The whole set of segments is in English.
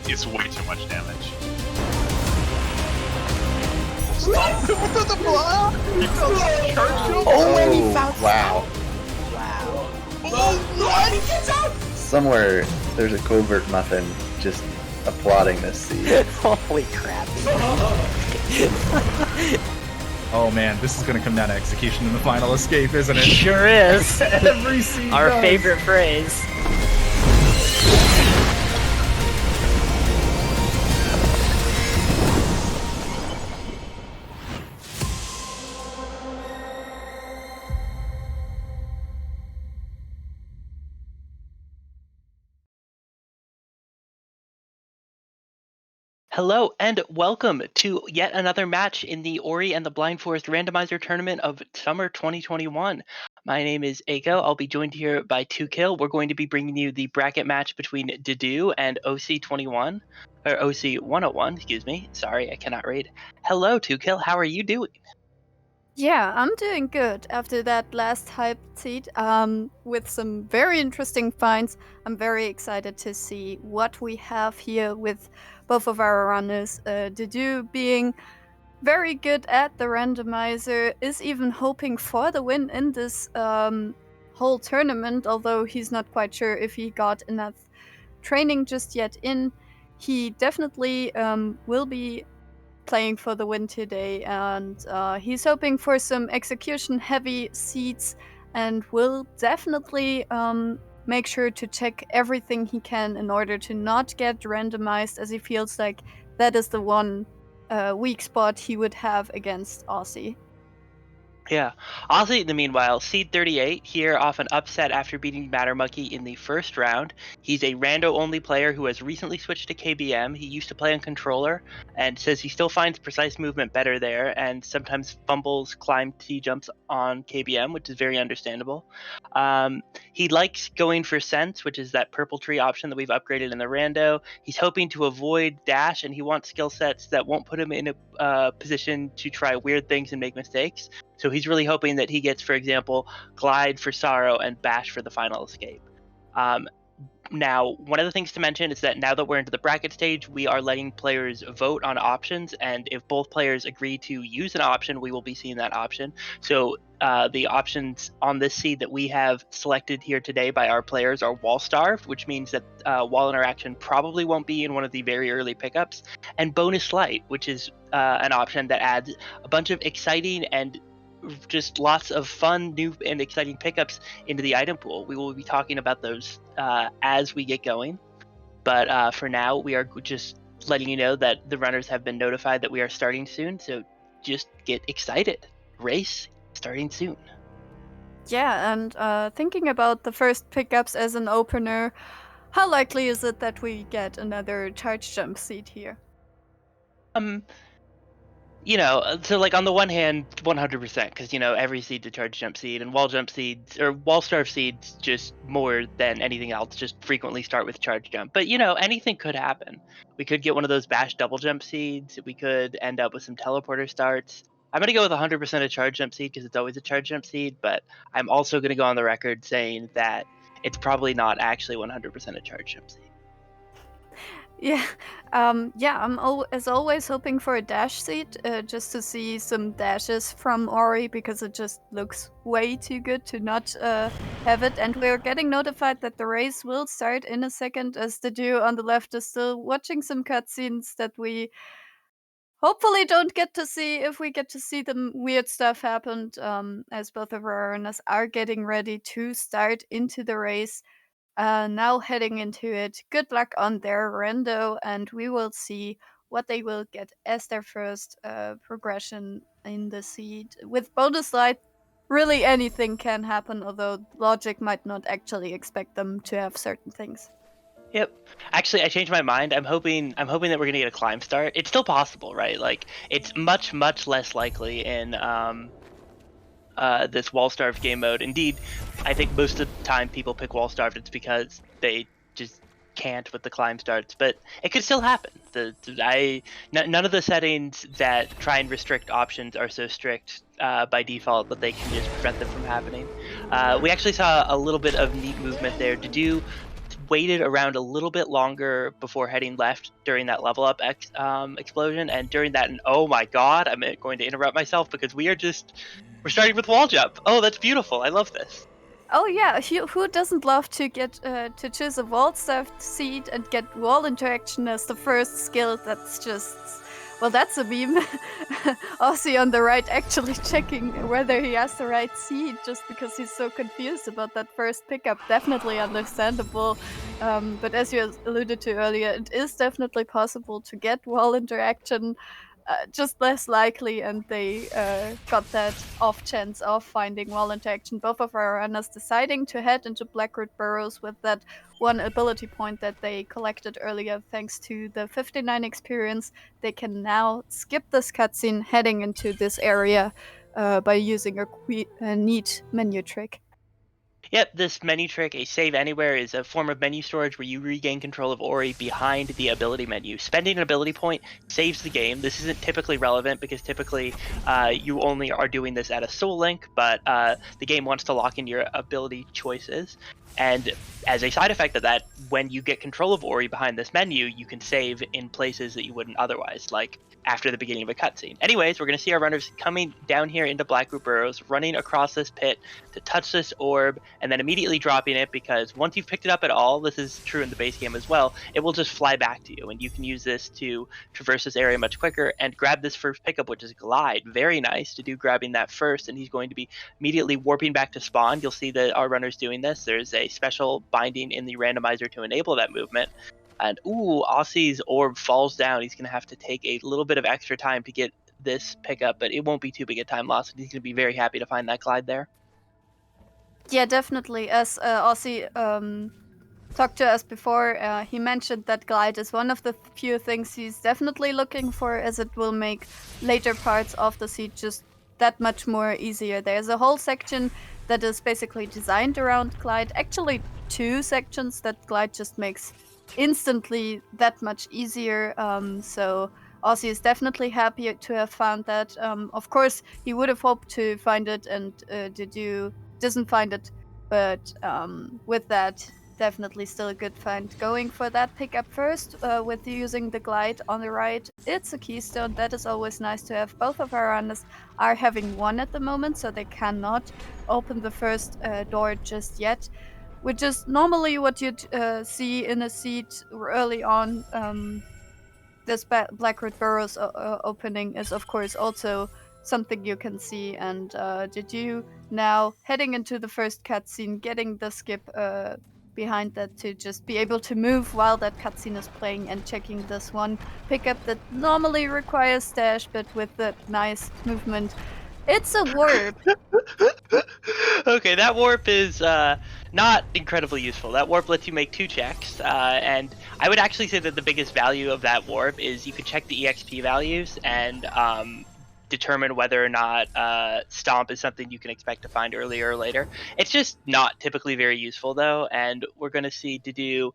is way too much damage. Stop him with the block! He found charge jump! and he found wow. Wow. Oh, he gets out! Somewhere there's a covert muffin just applauding this seed. Holy crap. Oh man, this is gonna come down to execution in the final escape, isn't it? Sure is. Every seed Our does. favorite phrase. Hello and welcome to yet another match in the Ori and the Blind Forest Randomizer Tournament of Summer 2021. My name is Aiko. I'll be joined here by 2Kill. We're going to be bringing you the bracket match between Dedew and Osse101, or Osse101, excuse me. Sorry, I cannot read. Hello, 2Kill. How are you doing? Yeah, I'm doing good after that last hype seed with some very interesting finds. I'm very excited to see what we have here with both of our runners. Dedew being very good at the randomizer, is even hoping for the win in this whole tournament, although he's not quite sure if he got enough training just yet in. He definitely will be playing for the win today, and he's hoping for some execution heavy seeds and will definitely make sure to check everything he can in order to not get randomized, as he feels like that is the one weak spot he would have against Osse. Yeah. Osse, in the meanwhile, seed 38 here off an upset after beating Mattermonkey in the first round. He's a rando-only player who has recently switched to KBM. He used to play on controller and says he still finds precise movement better there and sometimes fumbles climb T-jumps on KBM, which is very understandable. He likes going for sense, which is that purple tree option that we've upgraded in the rando. He's hoping to avoid dash, and he wants skill sets that won't put him in a position to try weird things and make mistakes. So he's really hoping that he gets, for example, Glide for Sorrow and Bash for the final escape. Now, one of the things to mention is that now that we're into the bracket stage, we are letting players vote on options, and if both players agree to use an option, we will be seeing that option. So the options on this seed that we have selected here today by our players are Wall Starved, which means that wall interaction probably won't be in one of the very early pickups, and Bonus Light, which is an option that adds a bunch of exciting and just lots of fun, new, and exciting pickups into the item pool. We will be talking about those as we get going. But for now, we are just letting you know that the runners have been notified that we are starting soon. So just get excited. Race starting soon. Yeah, and thinking about the first pickups as an opener, how likely is it that we get another charge jump seed here? You know, so like on the one hand, 100%, because you know every seed to charge jump seed, and wall jump seeds or wall starve seeds just more than anything else just frequently start with charge jump. But you know, anything could happen. We could get one of those bash double jump seeds. We could end up with some teleporter starts. I'm gonna go with 100% a charge jump seed because it's always a charge jump seed. But I'm also gonna go on the record saying that it's probably not actually 100% a charge jump seed. Yeah, I'm as always hoping for a dash seed, just to see some dashes from Ori, because it just looks way too good to not have it. And we're getting notified that the race will start in a second, as the duo on the left is still watching some cutscenes that we hopefully don't get to see. If we get to see the weird stuff happened, as both of our runners are getting ready to start into the race. Now heading into it, good luck on their rando, and we will see what they will get as their first progression in the seed. With bonus light, really anything can happen, although logic might not actually expect them to have certain things. Yep. Actually, I changed my mind. I'm hoping that we're gonna get a climb start. It's still possible, right? Like it's much less likely in this wall starved game mode. Indeed, I think most of the time people pick wall starved, it's because they just can't with the climb starts, but it could still happen. None of the settings that try and restrict options are so strict by default that they can just prevent them from happening. We actually saw a little bit of neat movement there. Dedew waited around a little bit longer before heading left during that level up explosion, and during that, and oh my god, I'm going to interrupt myself because we're starting with wall jump. Oh, that's beautiful. I love this. Oh yeah, who doesn't love to get to choose a vault stuffed seed and get wall interaction as the first skill? That's just, well, that's a meme. Osse on the right actually checking whether he has the right seed just because he's so confused about that first pickup. Definitely understandable. But as you alluded to earlier, it is definitely possible to get wall interaction. Just less likely, and they got that off chance of finding wall interaction. Both of our runners deciding to head into Blackroot Burrows with that one ability point that they collected earlier thanks to the 59 experience. They can now skip this cutscene heading into this area by using a neat menu trick. Yep, this menu trick, a save anywhere, is a form of menu storage where you regain control of Ori behind the ability menu. Spending an ability point saves the game. This isn't typically relevant because typically you only are doing this at a soul link, but the game wants to lock in your ability choices. And as a side effect of that, when you get control of Ori behind this menu, you can save in places that you wouldn't otherwise, like after the beginning of a cutscene. Anyways, we're going to see our runners coming down here into Blackroot Burrows, running across this pit to touch this orb, and then immediately dropping it, because once you've picked it up at all, this is true in the base game as well, it will just fly back to you, and you can use this to traverse this area much quicker and grab this first pickup, which is Glide. Very nice to do grabbing that first, and he's going to be immediately warping back to spawn. You'll see that our runner's doing this. There's a special binding in the randomizer to enable that movement. And ooh, Osse's orb falls down. He's going to have to take a little bit of extra time to get this pickup, but it won't be too big a time loss. He's going to be very happy to find that Glide there. Yeah, definitely. As Osse talked to us before, he mentioned that Glide is one of the few things he's definitely looking for, as it will make later parts of the seed just that much more easier. There's a whole section that is basically designed around Glide. Actually, 2 sections that Glide just makes instantly that much easier. So Osse is definitely happy to have found that. Of course, he would have hoped to find it, and LostDedew doesn't find it. But with that, definitely still a good find. Going for that pickup first with using the Glide on the right. It's a keystone. That is always nice to have. Both of our runners are having 1 at the moment, so they cannot open the first door just yet, which is normally what you'd see in a seed early on. This Blackroot Burrows opening is, of course, also something you can see. And LostDedew now heading into the first cutscene, getting the skip behind that to just be able to move while that cutscene is playing, and checking this one pickup that normally requires stash, but with the nice movement. It's a warp. Okay, that warp is not incredibly useful. That warp lets you make 2 checks, and I would actually say that the biggest value of that warp is you can check the EXP values and determine whether or not Stomp is something you can expect to find earlier or later. It's just not typically very useful, though, and we're going to see LostDedew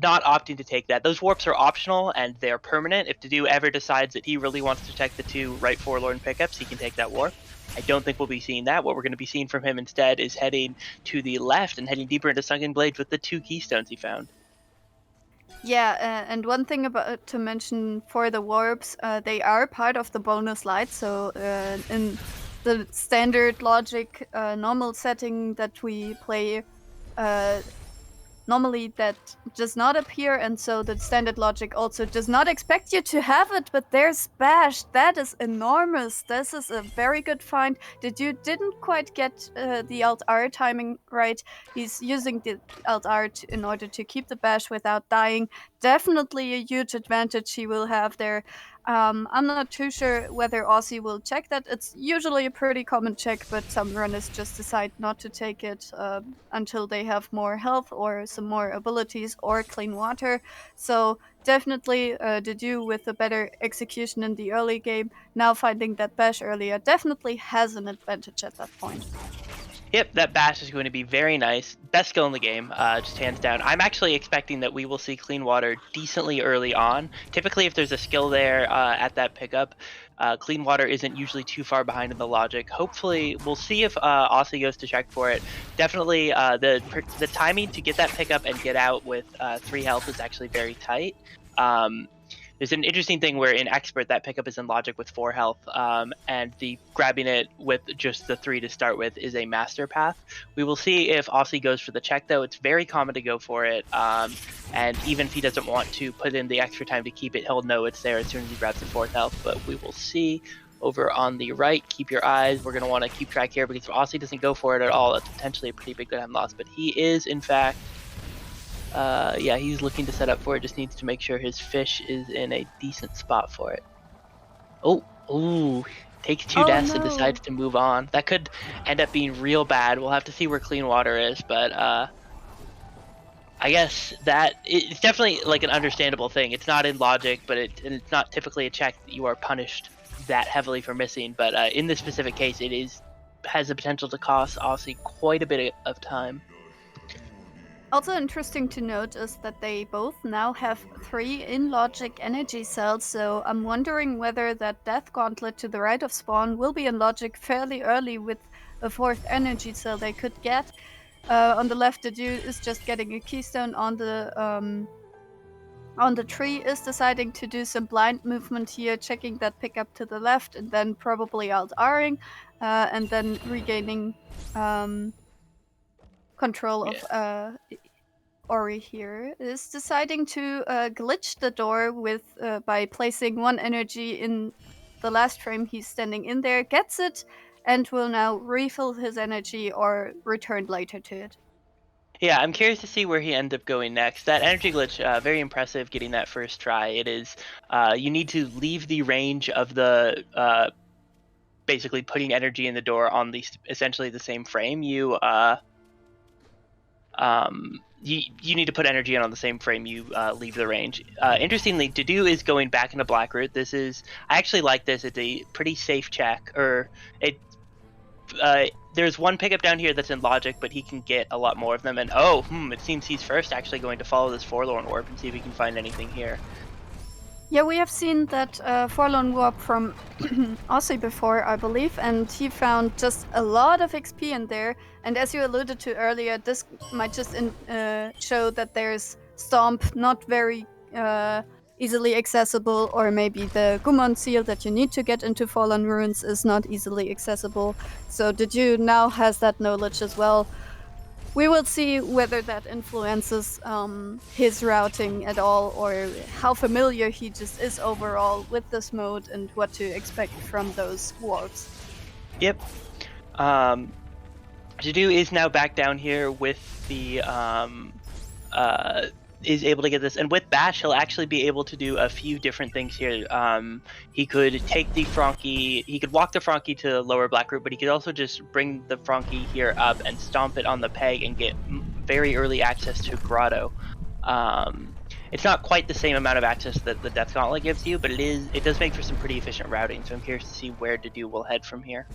not opting to take that. Those warps are optional and they're permanent. If LostDedew ever decides that he really wants to check the 2 right forlorn pickups, he can take that warp. I don't think we'll be seeing that. What we're going to be seeing from him instead is heading to the left and heading deeper into Sunken Blades with the 2 keystones he found. Yeah, and one thing about to mention for the warps, they are part of the bonus light. So in the standard logic normal setting that we play, normally that does not appear, and so the standard logic also does not expect you to have it, but there's Bash. That is enormous. This is a very good find. LostDedew didn't quite get the Alt-R timing right. He's using the Alt-R in order to keep the Bash without dying. Definitely a huge advantage he will have there. I'm not too sure whether Osse will check that. It's usually a pretty common check, but some runners just decide not to take it until they have more health or some more abilities or clean water. So definitely LostDedew with a better execution in the early game, now finding that Bash earlier, definitely has an advantage at that point. Yep, that bash is going to be very nice. Best skill in the game, just hands down. I'm actually expecting that we will see clean water decently early on. Typically, if there's a skill there at that pickup, clean water isn't usually too far behind in the logic. Hopefully, we'll see if Osse goes to check for it. Definitely, the timing to get that pickup and get out with 3 health is actually very tight. There's an interesting thing where in Expert that pickup is in logic with 4 health, and the grabbing it with just the 3 to start with is a master path. We will see if Osse goes for the check though. It's very common to go for it, and even if he doesn't want to put in the extra time to keep it, he'll know it's there as soon as he grabs the 4th health. But we will see. Over on the right, keep your eyes. We're going to want to keep track here because if Osse doesn't go for it at all, it's potentially a pretty big time loss. But he is, in fact, yeah, he's looking to set up for it. Just needs to make sure his fish is in a decent spot for it. Oh, ooh, takes 2 deaths and decides to move on. That could end up being real bad. We'll have to see where clean water is, but I guess that it's definitely like an understandable thing. It's not in logic, but it's not typically a check that you are punished that heavily for missing. But in this specific case, it has the potential to cost Osse quite a bit of time. Also interesting to note is that they both now have 3 in-logic energy cells, so I'm wondering whether that Death Gauntlet to the right of spawn will be in logic fairly early with a 4th energy cell they could get. On the left, LostDedew is just getting a keystone on the tree, is deciding to do some blind movement here, checking that pickup to the left, and then probably alt-Ring, and then regaining control of Ori here, is deciding to glitch the door with by placing 1 energy in the last frame he's standing in there, gets it, and will now refill his energy or return later to it. Yeah, I'm curious to see where he ends up going next. That energy glitch, very impressive getting that first try. It is, you need to leave the range of the, basically putting energy in the door on essentially the same frame. You need to put energy in on the same frame you leave the range. Interestingly, LostDedew is going back into Blackroot. I actually like this. It's a pretty safe check, there's 1 pickup down here that's in logic, but he can get a lot more of them. And it seems he's first actually going to follow this Forlorn Orb and see if he can find anything here. Yeah, we have seen that Forlorn Orb from Osse before, I believe, and he found just a lot of XP in there. And as you alluded to earlier, this might just show that there's Stomp not very easily accessible, or maybe the Gummon seal that you need to get into Fallen Ruins is not easily accessible. So LostDedew now has that knowledge as well. We will see whether that influences his routing at all, or how familiar he just is overall with this mode and what to expect from those warps. Yep. LostDedew is now back down here with the is able to get this, and with Bash he'll actually be able to do a few different things here. He could take the Frankie, he could walk the Frankie to lower Blackroot, but he could also just bring the Frankie here up and stomp it on the peg and get very early access to Grotto. It's not quite the same amount of access that the Death Gauntlet gives you, but it does make for some pretty efficient routing, so I'm curious to see where LostDedew will head from here.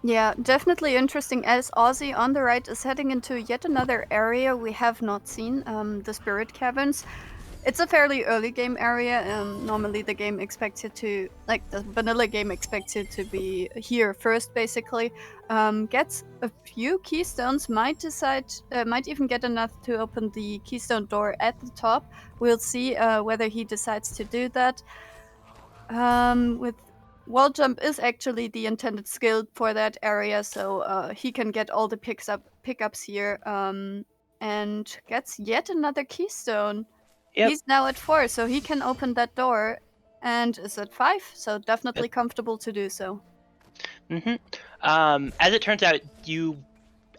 Yeah, definitely interesting, as Osse on the right is heading into yet another area we have not seen, the Spirit Caverns. It's a fairly early game area. Normally the game expected to, like the vanilla game expected to be here first, basically. Gets a few keystones, might even get enough to open the keystone door at the top. We'll see whether he decides to do that. With Wall jump is actually the intended skill for that area, so he can get all the pickups here, and gets yet another keystone. Yep. He's now at 4, so he can open that door, and is at 5, so definitely comfortable to do so. As it turns out,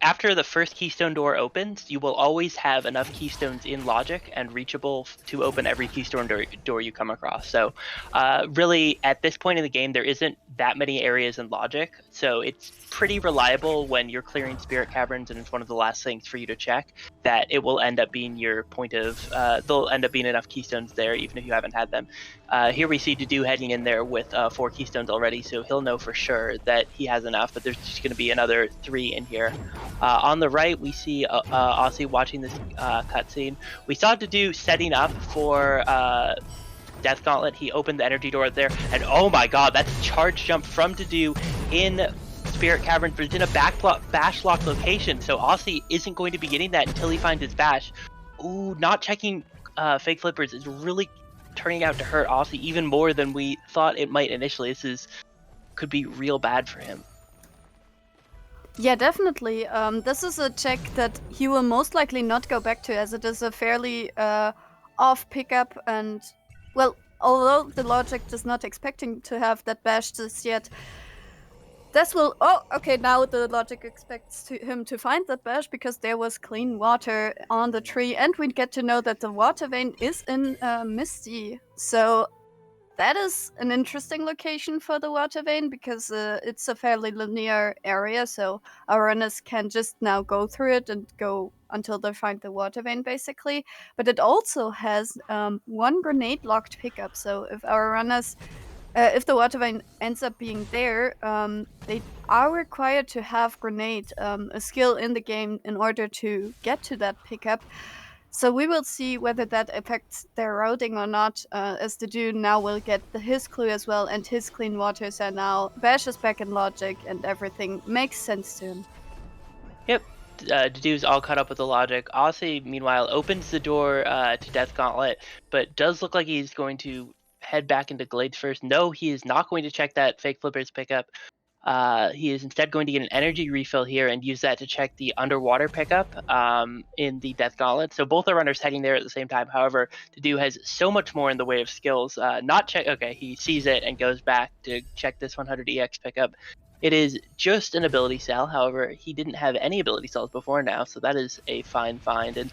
after the first keystone door opens, you will always have enough keystones in logic and reachable to open every keystone door you come across. So really, at this point in the game, there isn't that many areas in logic, so it's pretty reliable when you're clearing Spirit Caverns and it's one of the last things for you to check, that it will end up being your point of, there'll end up being enough keystones there even if you haven't had them. Here we see Dedew heading in there with 4 keystones already, so he'll know for sure that he has enough, but there's just going to be another 3 in here. On the right, we see Osse watching this cutscene. We saw Dedew setting up for Death Gauntlet. He opened the energy door there, and oh my god, that's a charge jump from Dedew in Spirit Cavern, but it's in a bash lock location, so Osse isn't going to be getting that until he finds his bash. Ooh, not checking fake flippers is really turning out to hurt Osse even more than we thought it might initially. Could be real bad for him. Yeah, definitely. This is a check that he will most likely not go back to, as it is a fairly off pickup, and well, although the logic is not expecting to have that bash just yet, this will... Oh, okay, now the logic expects him to find that bash because there was clean water on the tree, and we get to know that the water vein is in Misty. So that is an interesting location for the water vein because it's a fairly linear area, so our runners can just now go through it and go until they find the water vein, basically. But it also has 1 grenade locked pickup, so if our runners... if the water vein ends up being there, they are required to have grenade, a skill in the game, in order to get to that pickup. So we will see whether that affects their routing or not, as the dude now will get his clue as well, and his clean waters are now... Bash is back in logic, and everything makes sense to him. Yep. Dedew's all caught up with the logic. Osse, meanwhile, opens the door to Death Gauntlet, but does look like he's going to head back into Glades first. No, he is not going to check that fake flippers pickup. He is instead going to get an energy refill here and use that to check the underwater pickup in the Death Gauntlet. So both are runners heading there at the same time. However, Dedew has so much more in the way of skills. Okay, he sees it and goes back to check this 100 EX pickup. It is just an ability cell. However, he didn't have any ability cells before now, so that is a fine find. And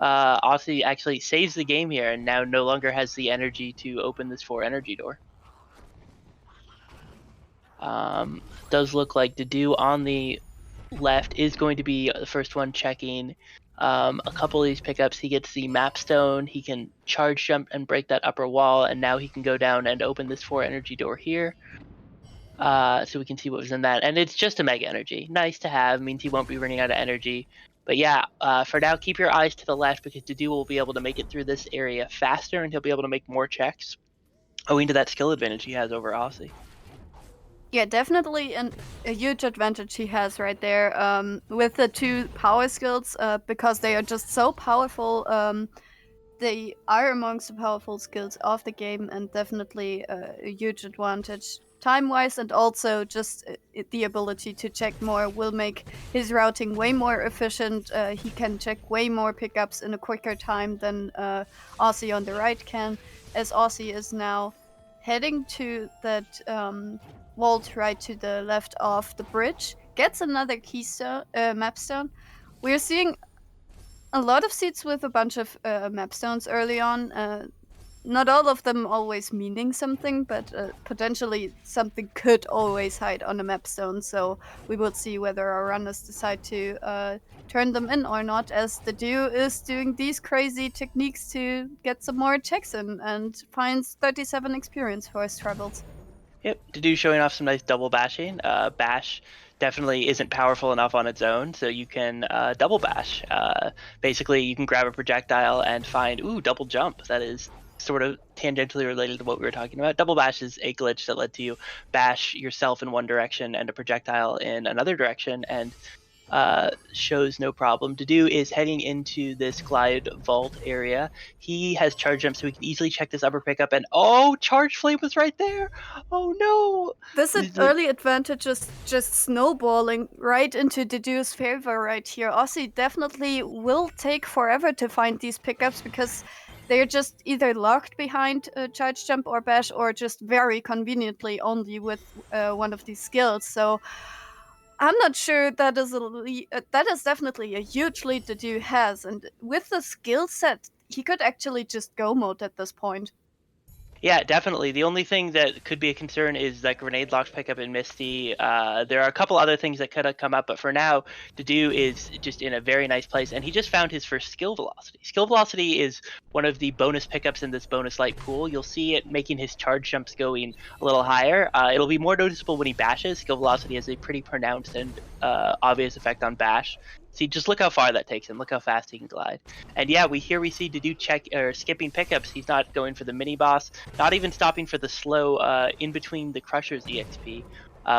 Osse actually saves the game here and now no longer has the energy to open this 4 energy door. Does look like Dedew on the left is going to be the first one checking a couple of these pickups. He gets the map stone, he can charge jump and break that upper wall, and now he can go down and open this 4 energy door here. So we can see what was in that, and it's just a mega energy. Nice to have, means he won't be running out of energy. But yeah, for now, keep your eyes to the left because Dedew will be able to make it through this area faster, and he'll be able to make more checks owing to that skill advantage he has over Osse. Yeah, definitely a huge advantage he has right there with the 2 power skills, because they are just so powerful. They are amongst the powerful skills of the game, and definitely a huge advantage time-wise, and also just the ability to check more will make his routing way more efficient. He can check way more pickups in a quicker time than Osse on the right can, as Osse is now heading to that vault right to the left of the bridge, gets another keystone, map stone. We're seeing a lot of seeds with a bunch of map stones early on. Not all of them always meaning something, but potentially something could always hide on a map stone. So we will see whether our runners decide to turn them in or not, as the Dedew is doing these crazy techniques to get some more checks in and finds 37 experience for his travels. Yep, Dedew showing off some nice double bashing. Bash definitely isn't powerful enough on its own, so you can double bash. Basically, you can grab a projectile and find, double jump. That is sort of tangentially related to what we were talking about. Double bash is a glitch that led to you bash yourself in one direction and a projectile in another direction, and shows no problem. Dedew is heading into this glide vault area. He has charge jump, so we can easily check this upper pickup, and charge flame was right there. Oh no! This early advantage is just snowballing right into Dedew's favor right here. Osse definitely will take forever to find these pickups because they're just either locked behind charge jump or bash, or just very conveniently only with one of these skills. So I'm not sure that is definitely a huge lead that Dedew has, and with the skill set, he could actually just go mode at this point. Yeah, definitely. The only thing that could be a concern is that grenade locked pickup in Misty. There are a couple other things that could have come up, but for now, Dedew is just in a very nice place, and he just found his first skill velocity. Skill velocity is one of the bonus pickups in this bonus light pool. You'll see it making his charge jumps going a little higher. It'll be more noticeable when he bashes. Skill velocity has a pretty pronounced and obvious effect on bash. See, just look how far that takes him. Look how fast he can glide. And yeah, we see Dedew check or skipping pickups. He's not going for the mini boss, not even stopping for the slow in between the Crusher's EXP,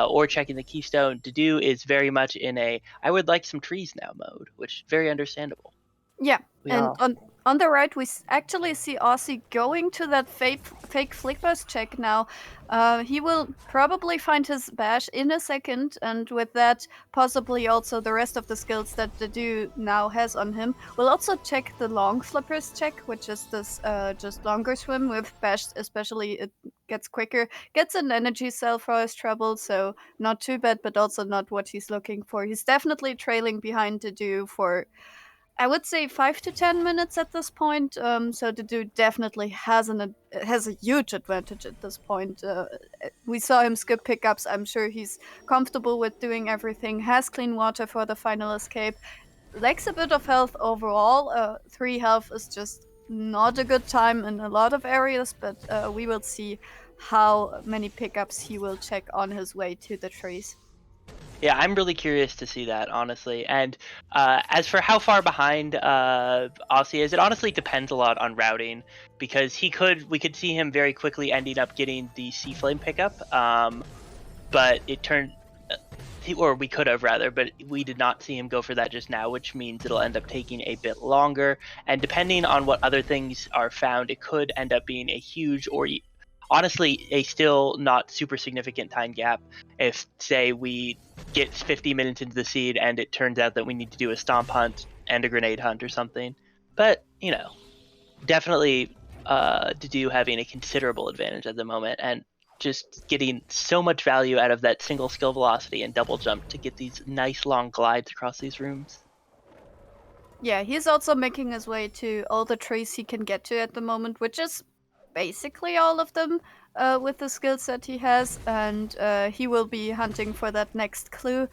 or checking the Keystone. Dedew is very much in a I would like some trees now mode, which very understandable. Yeah, and Yeah. on the right we actually see Aussie going to that fake flick burst check now. He will probably find his bash in a second, and with that possibly also the rest of the skills that Dedew now has on him. We'll also check the long flippers check, which is this just longer swim with bash, especially it gets quicker, gets an energy cell for his trouble, so not too bad, but also not what he's looking for. He's definitely trailing behind Dedew for, I would say, 5 to 10 minutes at this point. So the dude definitely has a huge advantage at this point. We saw him skip pickups. I'm sure he's comfortable with doing everything. Has clean water for the final escape. Lacks a bit of health overall. 3 health is just not a good time in a lot of areas, but we will see how many pickups he will check on his way to the trees. Yeah, I'm really curious to see that, honestly. And as for how far behind Aussie is, it honestly depends a lot on routing, because we could see him very quickly ending up getting the Sea Flame pickup, but it turned, or we could have rather, but we did not see him go for that just now, which means it'll end up taking a bit longer. And depending on what other things are found, it could end up being a huge or honestly a still not super significant time gap if, say, we get 50 minutes into the seed and it turns out that we need to do a stomp hunt and a grenade hunt or something. But definitely Dedew having a considerable advantage at the moment, and just getting so much value out of that single skill velocity and double jump to get these nice long glides across these rooms. Yeah, he's also making his way to all the trees he can get to at the moment, which is basically all of them with the skill set he has. And he will be hunting for that next clue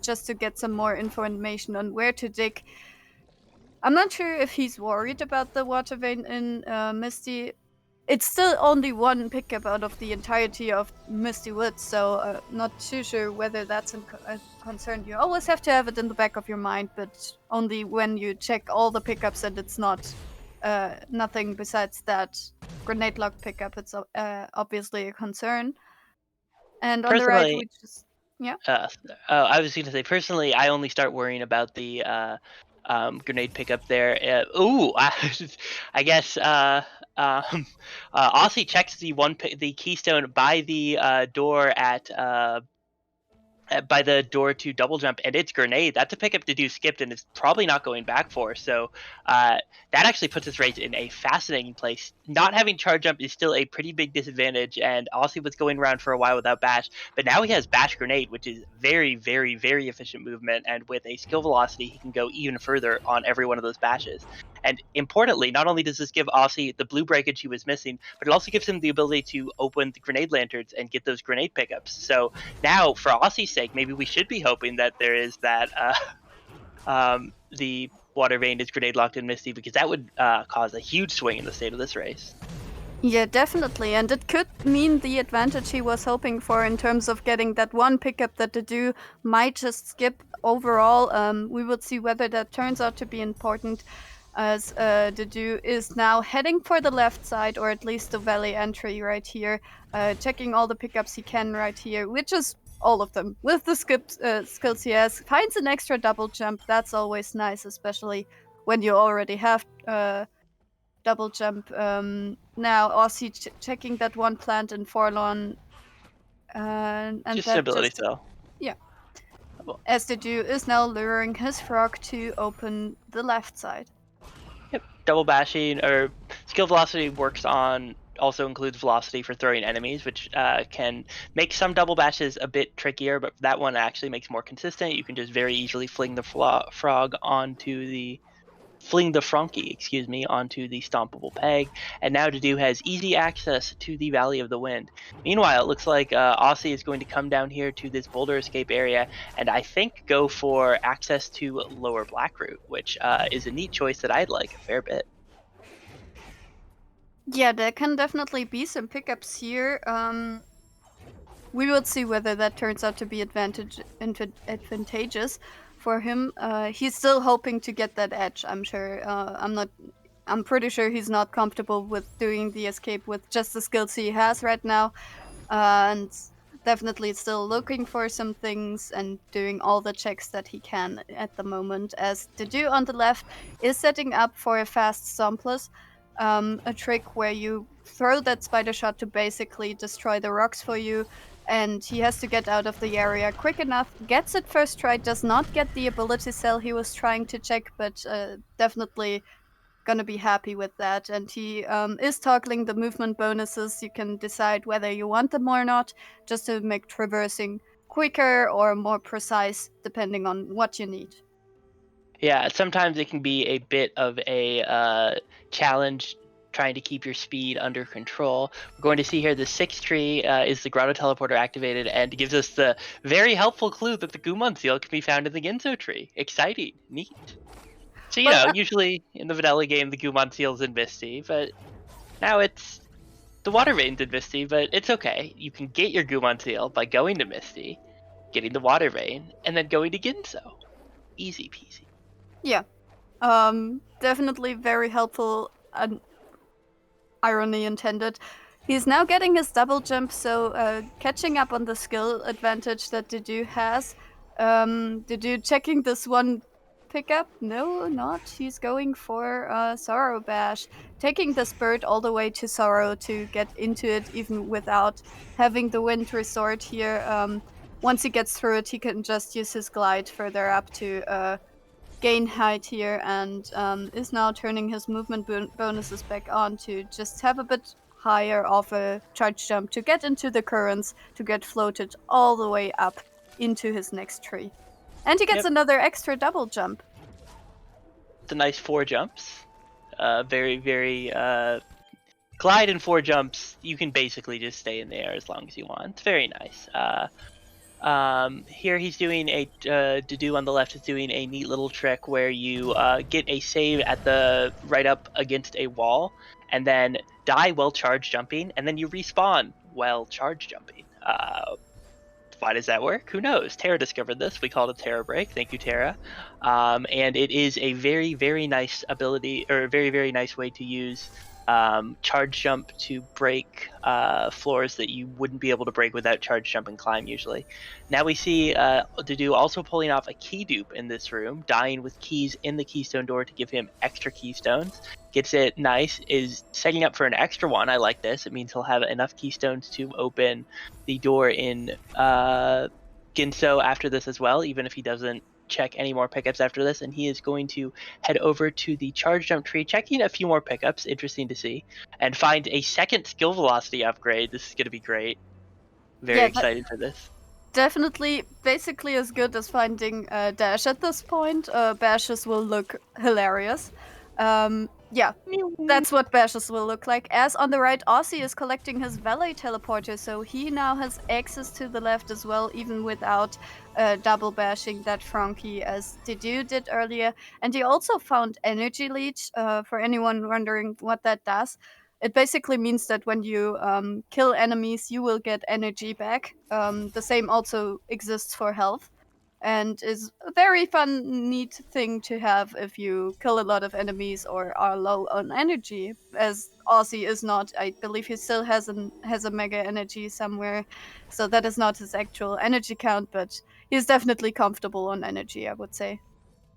just to get some more information on where to dig. I'm not sure if he's worried about the water vein in Misty. It's still only one pickup out of the entirety of Misty Woods, so not too sure whether that's a concern. You always have to have it in the back of your mind, but only when you check all the pickups and it's not nothing besides that grenade lock pickup. It's obviously a concern. And on the right, Personally, we just yeah. I was going to say, personally, I only start worrying about the grenade pickup there. I guess Aussie checks the keystone by the door by the door to double jump, and it's grenade. That's a pickup Dedew skipped and is probably not going back for. So that actually puts this race in a fascinating place. Not having charge jump is still a pretty big disadvantage, and Aussie was going around for a while without bash, but now he has bash grenade, which is very, very, very efficient movement, and with a skill velocity, he can go even further on every one of those bashes. And importantly, not only does this give Aussie the blue breakage he was missing, but it also gives him the ability to open the grenade lanterns and get those grenade pickups. So now, for Aussie's sake, maybe we should be hoping that there is that the water vein is grenade locked in Misty, because that would cause a huge swing in the state of this race. Yeah, definitely. And it could mean the advantage he was hoping for in terms of getting that one pickup that Dedew might just skip overall. We will see whether that turns out to be important, as Dedew is now heading for the left side, or at least the valley entry right here, checking all the pickups he can right here, which is all of them. With the skills he has, finds an extra double jump. That's always nice, especially when you already have double jump. Now Aussie checking that one plant in Forlorn, and Just that an ability just cell. yeah. As Dedew is now luring his frog to open the left side. Yep. Double bashing or skill velocity also includes velocity for throwing enemies, which can make some double bashes a bit trickier, but that one actually makes more consistent. You can just very easily fling the frog onto the fling the Frankie, onto the stompable peg, and now Dedew has easy access to the Valley of the Wind. Meanwhile, it looks like Osse is going to come down here to this boulder escape area, and I think go for access to Lower Blackroot, which is a neat choice that I'd like a fair bit. Yeah, there can definitely be some pickups here. We will see whether that turns out to be advantageous for him. He's still hoping to get that edge, I'm sure. I'm pretty sure he's not comfortable with doing the escape with just the skills he has right now. And definitely still looking for some things and doing all the checks that he can at the moment, as Dedew on the left is setting up for a fast stompless, a trick where you throw that spider shot to basically destroy the rocks for you, and he has to get out of the area quick enough, gets it first try, does not get the ability cell he was trying to check, but definitely gonna be happy with that. And he is toggling the movement bonuses. You can decide whether you want them or not, just to make traversing quicker or more precise, depending on what you need. Yeah, sometimes it can be a bit of a challenge trying to keep your speed under control. We're going to see here the 6th tree is the Grotto Teleporter activated and gives us the very helpful clue that the Gumon Seal can be found in the Ginso tree. Exciting. Neat. So, usually in the vanilla game, the Gumon Seal's in Misty, but now it's the Water Vein's in Misty, but it's okay. You can get your Gumon Seal by going to Misty, getting the Water Vein, and then going to Ginso. Easy peasy. Yeah. Definitely very helpful, irony intended. He's now getting his double jump, so catching up on the skill advantage that Dedew has. Dedew checking this one pickup? No, not. He's going for Sorrow Bash. Taking this bird all the way to Sorrow to get into it, even without having the wind resort here. Once he gets through it, he can just use his glide further up to gain height here, and is now turning his movement bonuses back on to just have a bit higher of a charge jump to get into the currents, to get floated all the way up into his next tree. And he gets another extra double jump. It's a nice 4 jumps. Very, very glide in 4 jumps. You can basically just stay in the air as long as you want. It's very nice. Here he's doing a Dedew on the left is doing a neat little trick where you get a save at the right up against a wall, and then die while charge jumping, and then you respawn while charge jumping. Why does that work? Who knows? Tara discovered this. We called it Tara Break. Thank you, Tara. And it is a very, very nice ability, or a very, very nice way to use charge jump to break floors that you wouldn't be able to break without charge jump and climb usually. Now we see Dedew also pulling off a key dupe in this room, dying with keys in the keystone door to give him extra keystones. Gets it nice, is setting up for an extra one. I like this. It means he'll have enough keystones to open the door in Ginso after this as well, even if he doesn't check any more pickups after this. And he is going to head over to the charge jump tree, checking a few more pickups, interesting to see, and find a second skill velocity upgrade. This is going to be great. Very excited for this. Definitely basically as good as finding Dash at this point. Bashes will look hilarious. Yeah, that's what bashes will look like. As on the right, Osse is collecting his valet teleporter, so he now has access to the left as well, even without double bashing that Frankie as Dedew did earlier. And he also found Energy Leech, for anyone wondering what that does. It basically means that when you kill enemies, you will get energy back. The same also exists for health, and is a very fun, neat thing to have if you kill a lot of enemies or are low on energy, as Osse is not. I believe he still has a mega energy somewhere, so that is not his actual energy count, but he's definitely comfortable on energy, I would say.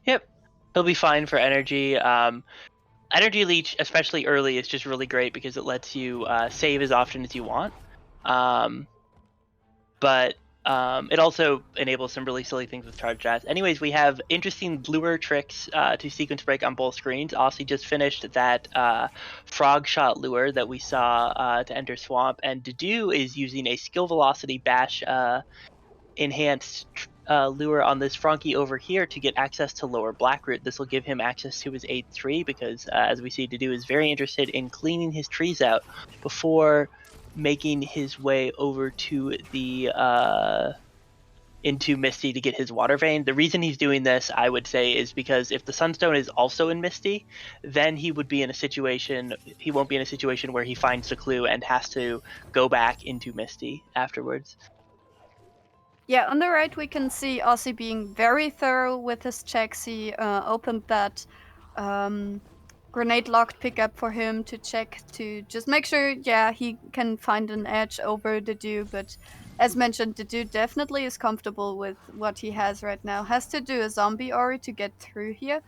Yep, he'll be fine for energy. Energy Leech, especially early, is just really great because it lets you save as often as you want. But it also enables some really silly things with charge jazz. Anyways, we have interesting lure tricks to sequence break on both screens. Osse just finished that frog shot lure that we saw to enter swamp, and Dedew is using a skill velocity bash enhanced lure on this Frankie over here to get access to lower Blackroot. This will give him access to his 8th tree because, as we see, Dedew is very interested in cleaning his trees out before making his way over to the into Misty to get his water vein. The reason he's doing this, I would say, is because if the Sunstone is also in Misty, then he would be in a situation, he won't be in a situation where he finds the clue and has to go back into Misty afterwards. Yeah, on the right we can see Osse being very thorough with his checks. He opened that grenade locked pickup for him to check to just make sure, yeah, he can find an edge over Dedew. But as mentioned, Dedew definitely is comfortable with what he has right now. Has to do a zombie ori to get through here.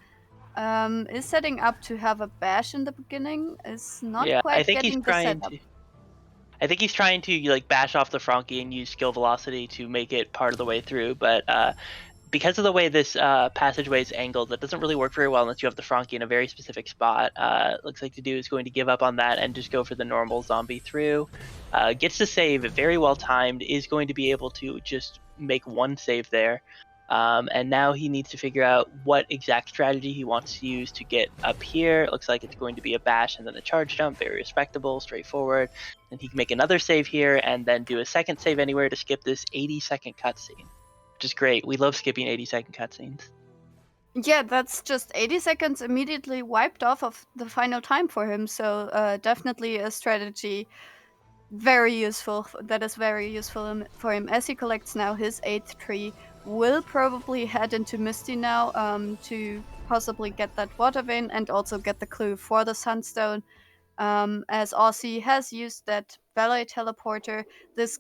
Is setting up to have a bash in the beginning. Is not quite getting the setup. I think he's trying to like bash off the Frankie and use skill velocity to make it part of the way through, but because of the way this passageway is angled, that doesn't really work very well unless you have the Frankie in a very specific spot. Looks like Dedew is going to give up on that and just go for the normal zombie through. Gets to save, very well timed, is going to be able to just make one save there. And now he needs to figure out what exact strategy he wants to use to get up here. It looks like it's going to be a bash and then a charge jump, very respectable, straightforward. And he can make another save here and then do a second save anywhere to skip this 80-second cutscene. Which is great. We love skipping 80-second cutscenes. Yeah, that's just 80 seconds immediately wiped off of the final time for him. So definitely a strategy very useful. That is very useful for him as he collects now his 8th tree. Will probably head into Misty now to possibly get that water vein and also get the clue for the Sunstone. As Osse has used that valet teleporter, this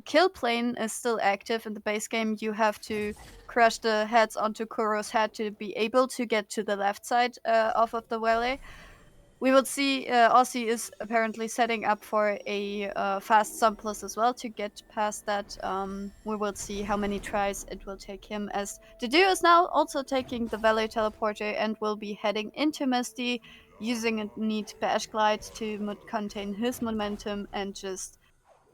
kill plane is still active in the base game. You have to crush the heads onto Kuro's head to be able to get to the left side off of the valet. We will see Osse is apparently setting up for a fast surplus as well to get past that. We will see how many tries it will take him, as Dedew is now also taking the valet teleporter and will be heading into Misty, using a neat bash glide to contain his momentum and just,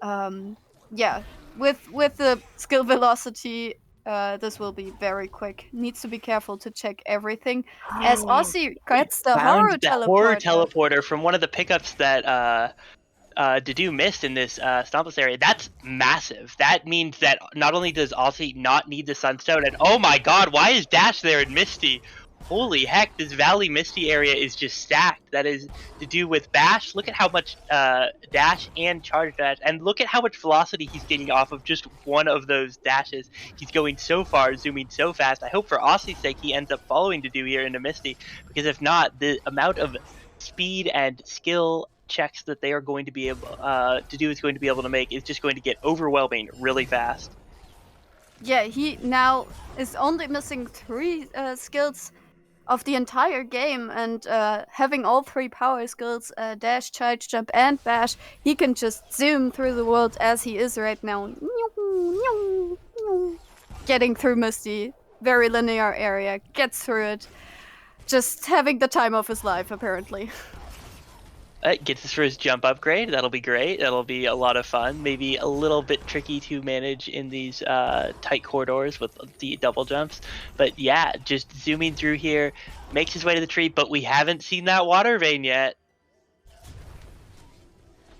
yeah, with the skill velocity, this will be very quick. Needs to be careful to check everything. As Osse gets the horror teleporter from one of the pickups that Dedew missed in this Stompless area. That's massive. That means that not only does Osse not need the Sunstone, and oh my god, why is Dash there in Misty? Holy heck, this Valley Misty area is just stacked. That is to do with Bash. Look at how much dash and charge dash, and look at how much velocity he's getting off of just one of those dashes. He's going so far, zooming so fast. I hope for Osse's sake he ends up following Dedew here into Misty, because if not, the amount of speed and skill checks that they are going to be able Dedew is going to be able to make is just going to get overwhelming really fast. Yeah, he now is only missing 3 skills of the entire game, and having all 3 power skills, dash, charge, jump, and bash, he can just zoom through the world as he is right now. Getting through Misty, very linear area, gets through it, just having the time of his life, apparently. Gets his first jump upgrade. That'll be great. That'll be a lot of fun. Maybe a little bit tricky to manage in these tight corridors with the double jumps. But yeah, just zooming through here, makes his way to the tree, but we haven't seen that water vein yet.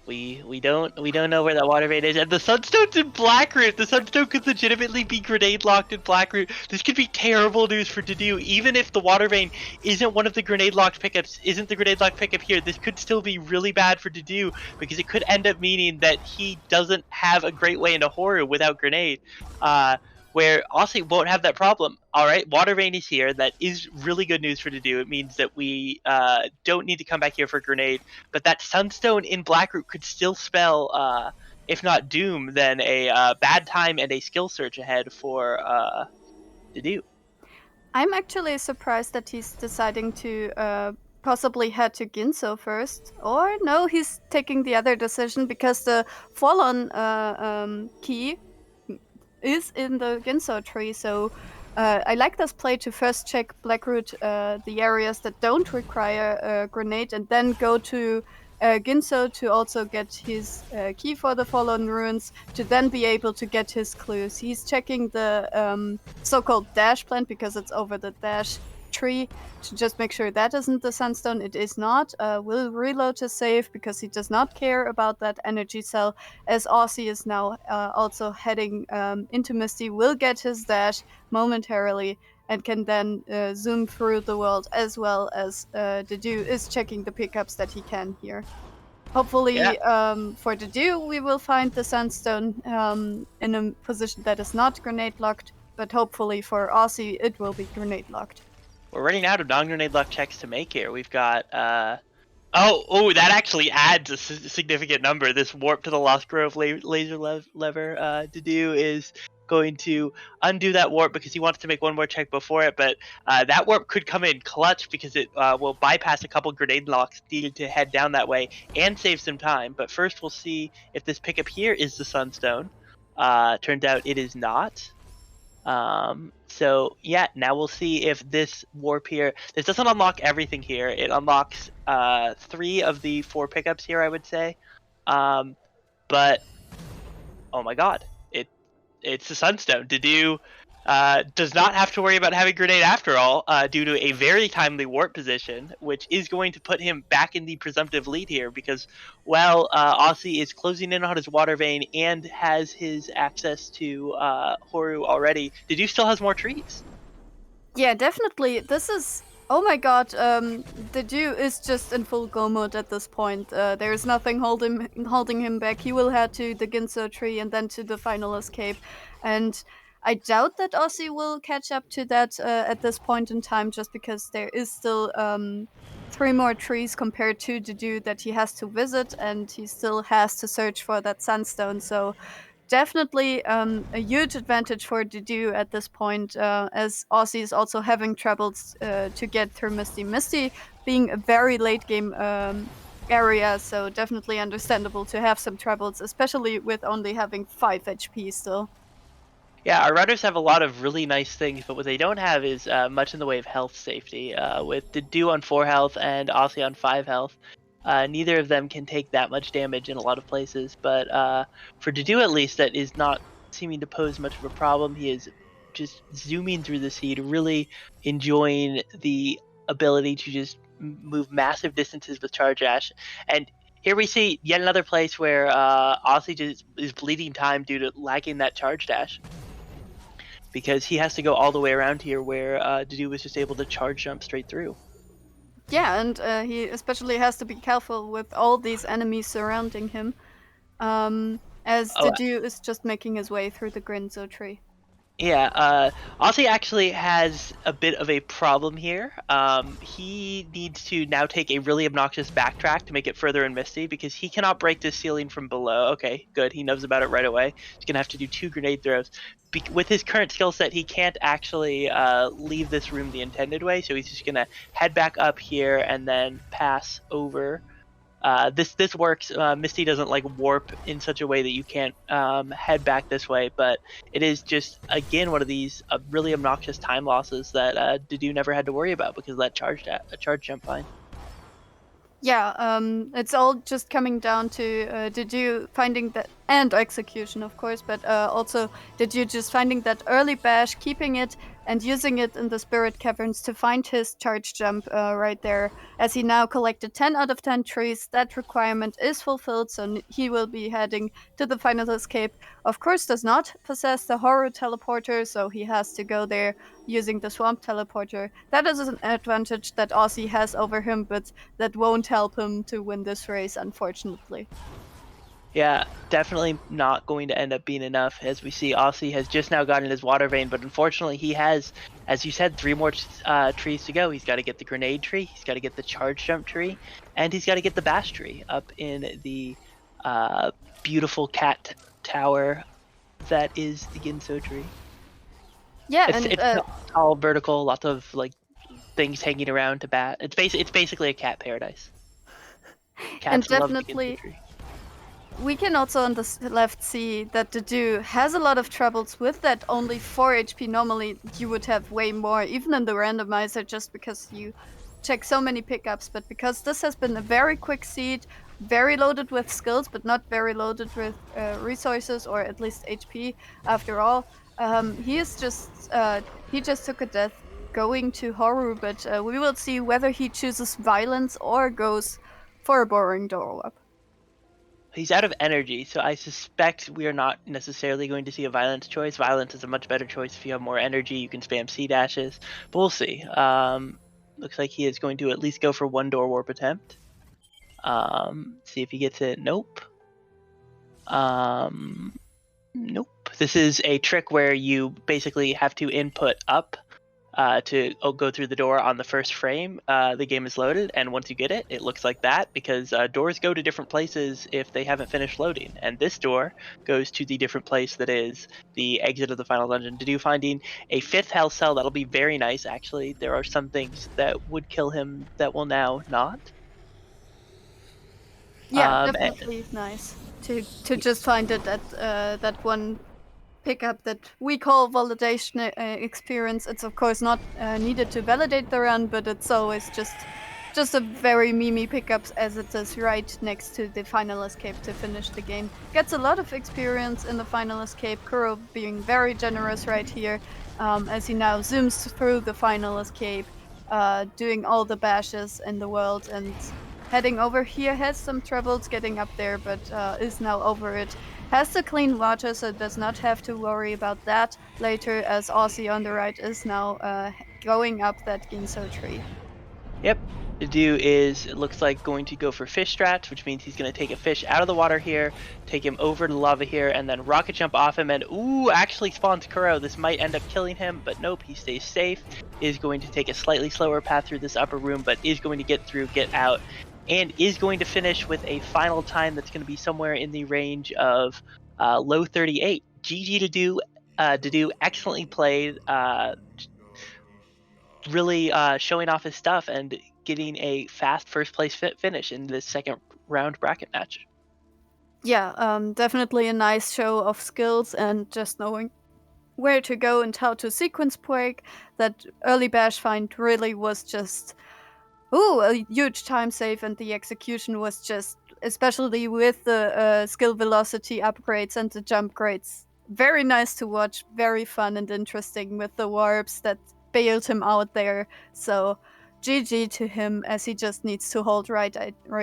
We don't know where that water vein is, and the Sunstone's in Blackroot. The Sunstone could legitimately be grenade locked in Blackroot. This could be terrible news for Dedew. Even if the water vein isn't one of the grenade locked pickups, isn't the grenade locked pickup here, this could still be really bad for Dedew, because it could end up meaning that he doesn't have a great way into Horu without grenade. Where Osse won't have that problem. All right, water vein is here. That is really good news for Dedew. It means that we don't need to come back here for a grenade. But that Sunstone in Blackroot could still spell, if not doom, then a bad time and a skill search ahead for Dedew. I'm actually surprised that he's deciding to possibly head to Ginso first. Or no, he's taking the other decision, because the Fallon key is in the Ginso tree, so I like this play to first check Blackroot, the areas that don't require a grenade, and then go to Ginso to also get his key for the Fallen Ruins, to then be able to get his clues. He's checking the so-called dash plant because it's over the dash tree to just make sure that isn't the Sunstone. It is not. Will reload his save because he does not care about that energy cell, as Osse is now also heading into Misty, will get his dash momentarily and can then zoom through the world, as well as Dedew is checking the pickups that he can here. Hopefully, for Dedew, we will find the Sunstone in a position that is not grenade locked, but hopefully for Osse, it will be grenade locked. We're running out of non-grenade lock checks to make here. We've got oh, that actually adds a significant number. This warp to the Lost Grove laser lever. Dedew is going to undo that warp because he wants to make one more check before it, but that warp could come in clutch because it will bypass a couple grenade locks needed to head down that way and save some time. But first we'll see if this pickup here is the Sunstone. Turns out it is not. So yeah, now we'll see if this warp here, this doesn't unlock everything here. It unlocks 3 of the 4 pickups here, I would say. But oh my god, it's the Sunstone. Dedew does not have to worry about having grenade after all, due to a very timely warp position, which is going to put him back in the presumptive lead here because, well, Osse is closing in on his water vein and has his access to Horu already. Dedew still has more trees. Yeah, definitely. This is... Oh my god, Dedew is just in full go mode at this point. There is nothing holding him back. He will head to the Ginso tree and then to the final escape. And I doubt that Osse will catch up to that at this point in time, just because there is still 3 more trees compared to Dedew that he has to visit, and he still has to search for that Sunstone. So definitely a huge advantage for Dedew at this point, as Osse is also having troubles to get through Misty. Misty being a very late game area, so definitely understandable to have some troubles, especially with only having 5 HP still. Yeah, our runners have a lot of really nice things, but what they don't have is much in the way of health safety. With Dedew on 4 health and Osse on 5 health, neither of them can take that much damage in a lot of places, but for Dedew at least, that is not seeming to pose much of a problem. He is just zooming through the seed, really enjoying the ability to just move massive distances with Charge Dash. And here we see yet another place where Osse just is bleeding time due to lacking that Charge Dash, because he has to go all the way around here where Dedew was just able to charge jump straight through. Yeah, and he especially has to be careful with all these enemies surrounding him, as Dedew is just making his way through the Grinzo tree. Yeah, Osse actually has a bit of a problem here. He needs to now take a really obnoxious backtrack to make it further in Misty because he cannot break this ceiling from below. Okay, good. He knows about it right away. He's going to have to do 2 grenade throws. With his current skill set, he can't actually leave this room the intended way, so he's just going to head back up here and then pass over. This works. Misty doesn't like warp in such a way that you can't head back this way, but it is just, again, one of these really obnoxious time losses that Dedew never had to worry about because of that charge jump fine. Yeah, it's all just coming down to Dedew finding that, and execution of course, but also Dedew just finding that early bash, keeping it and using it in the Spirit Caverns to find his charge jump right there. As he now collected 10 out of 10 trees, that requirement is fulfilled, so he will be heading to the final escape. Of course, does not possess the Horror Teleporter, so he has to go there using the Swamp Teleporter. That is an advantage that Osse has over him, but that won't help him to win this race, unfortunately. Yeah, definitely not going to end up being enough. As we see, Osse has just now gotten his water vein, but unfortunately he has, as you said, 3 more trees to go. He's got to get the grenade tree, he's got to get the charge jump tree, and he's got to get the bash tree up in the beautiful cat tower that is the Ginso tree. Yeah, it's all vertical, lots of like things hanging around to bat. It's basically a cat paradise. Cats and love the definitely Ginso tree. We can also on the left see that Dedew has a lot of troubles with that only 4 HP. Normally you would have way more, even in the randomizer, just because you check so many pickups, but because this has been a very quick seed very loaded with skills, but not very loaded with resources or at least HP. After all, he just took a death going to Horu, but we will see whether he chooses violence or goes for a boring door up. He's out of energy, so I suspect we are not necessarily going to see a violence choice. Violence is a much better choice if you have more energy. You can spam C dashes, but we'll see. Looks like he is going to at least go for one door warp attempt. See if he gets it. Nope. Nope. This is a trick where you basically have to input up to go through the door on the first frame. The game is loaded, and once you get it, it looks like that because doors go to different places if they haven't finished loading. And this door goes to the different place that is the exit of the final dungeon. Dedew finding a 5th health cell. That'll be very nice, actually. There are some things that would kill him that will now not. Yeah, definitely nice to just find it at that one pickup that we call validation experience. It's of course not needed to validate the run, but it's always just a very memey pickup as it is right next to the final escape to finish the game. Gets a lot of experience in the final escape. Kuro being very generous right here as he now zooms through the final escape, doing all the bashes in the world and heading over here. Has some troubles getting up there, but is now over it. Has to clean water, so does not have to worry about that later, as Osse on the right is now going up that Ginso tree. Yep. Dedew is, it looks like, going to go for fish strats, which means he's going to take a fish out of the water here, take him over to the lava here, and then rocket jump off him, and ooh, actually spawns Kuro. This might end up killing him, but nope, he stays safe. Is going to take a slightly slower path through this upper room, but is going to get through, get out, and is going to finish with a final time that's going to be somewhere in the range of low 38. GG Dedew. Dedew excellently played, really showing off his stuff and getting a fast first place finish in this second round bracket match. Yeah, definitely a nice show of skills and just knowing where to go and how to sequence break. That early bash find really was just a huge time save, and the execution was just, especially with the skill velocity upgrades and the jump grades, very nice to watch, very fun and interesting with the warps that bailed him out there. So GG to him, as he just needs to hold right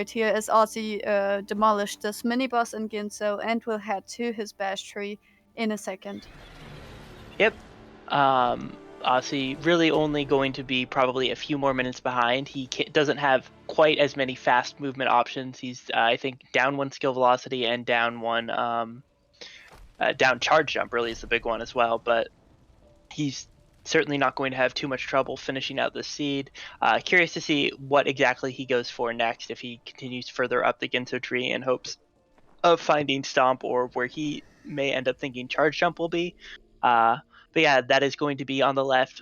here as Osse demolished this mini boss in Ginso and will head to his bash tree in a second. Yep. Osse really only going to be probably a few more minutes behind. He doesn't have quite as many fast movement options. He's, I think, down 1 skill velocity and down 1 down charge jump really is the big one as well. But he's certainly not going to have too much trouble finishing out the seed. Curious to see what exactly he goes for next, if he continues further up the Ginso tree in hopes of finding Stomp, or where he may end up thinking charge jump will be. But yeah, that is going to be on the left.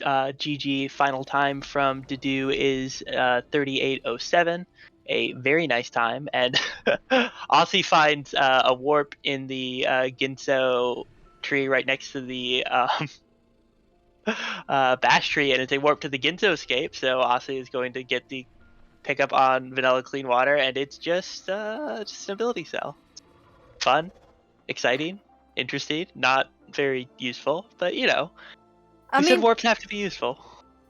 GG final time from Dedew is 38:07, a very nice time, and Osse finds a warp in the Ginso tree right next to the bash tree, and it's a warp to the Ginso escape. So Osse is going to get the pickup on Vanilla Clean Water, and it's just an ability cell. Fun, exciting, interesting, not very useful, but you know, we said warps have to be useful.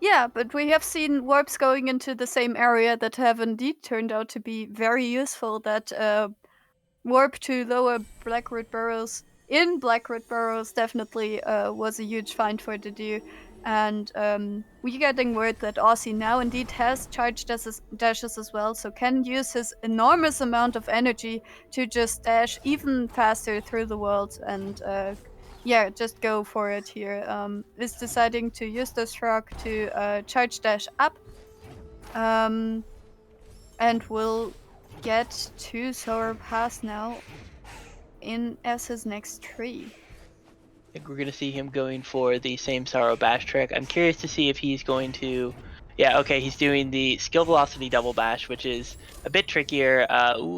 Yeah, but we have seen warps going into the same area that have indeed turned out to be very useful. That warp to lower Blackroot Burrows in Blackroot Burrows definitely was a huge find for Dedew. And we're getting word that Osse now indeed has charge dashes as well, so can use his enormous amount of energy to just dash even faster through the world and just go for it here. Is deciding to use the shrug to charge dash up, and will get to Sour Pass now in as his next tree. I think we're going to see him going for the same Sorrow Bash trick. I'm curious to see if he's going to... Yeah, okay, he's doing the skill velocity double bash, which is a bit trickier.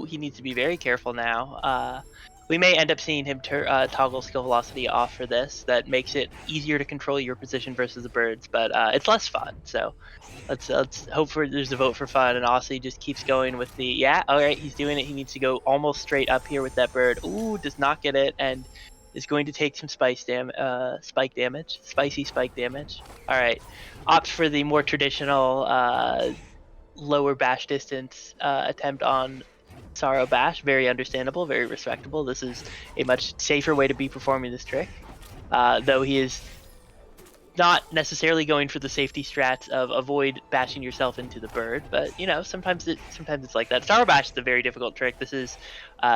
He needs to be very careful now. We may end up seeing him toggle skill velocity off for this. That makes it easier to control your position versus the birds, but it's less fun. So let's hope for there's a vote for fun, and Aussie just keeps going with the all right, he's doing it. He needs to go almost straight up here with that bird. Ooh, does not get it, and is going to take some spike damage, spicy spike damage. All right, opts for the more traditional lower bash distance attempt on Sorrow Bash. Very understandable, very respectable. This is a much safer way to be performing this trick, though he is not necessarily going for the safety strats of avoid bashing yourself into the bird, but you know, sometimes it's like that. Sorrow Bash is a very difficult trick. This is